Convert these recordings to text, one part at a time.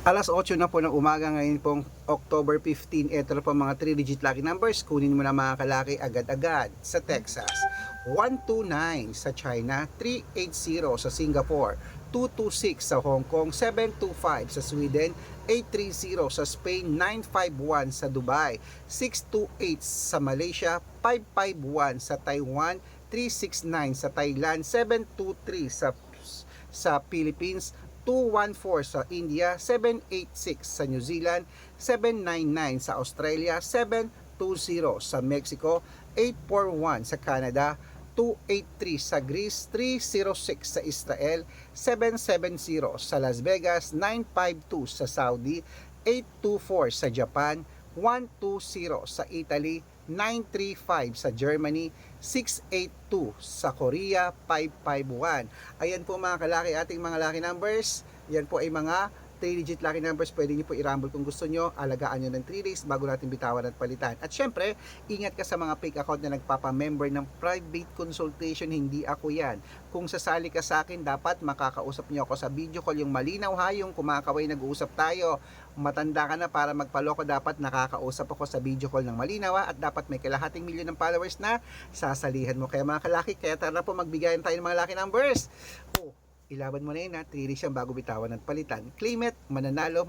Alas 8 na po ng umaga ngayon pong October 15. Ito na po mga 3-digit lucky numbers. Kunin mo na mga kalaki agad-agad. Sa Texas, 129 sa China, 380 sa Singapore, 226 sa Hong Kong, 725 sa Sweden, 830 sa Spain, 951 sa Dubai, 628 sa Malaysia, 551 sa Taiwan, 369 sa Thailand, 723 sa Philippines, 214 sa India, 786 sa New Zealand, 799 sa Australia, 720 sa Mexico, 841 sa Canada, 283 sa Greece, 306 sa Israel, 770 sa Las Vegas, 952 sa Saudi, 824 sa Japan, 120 sa Italy, 935 sa Germany, 682 sa Korea, 551. Ayan po mga kalaki ating mga lucky numbers. Yan po ay mga 3-digit lucky numbers. Pwede nyo po i-rumble kung gusto nyo. Alagaan nyo ng 3 days bago natin bitawan at palitan. At syempre, ingat ka sa mga fake account na nagpapamember ng private consultation. Hindi ako yan. Kung sasali ka sa akin, dapat makakausap nyo ako sa video call. Yung malinaw ha, yung kumakaway nag-uusap tayo. Matanda ka na para magpaloko, dapat nakakausap ako sa video call ng malinaw ha? At dapat may kalahating milyon ng followers na sasalihan mo. Kaya mga kalaki, kaya tara po magbigayan tayo ng mga lucky numbers. Ilaban mo na yun ha, 3 days yan bago bitawan at palitan. Claim it, mananalo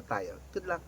tayo. Good luck!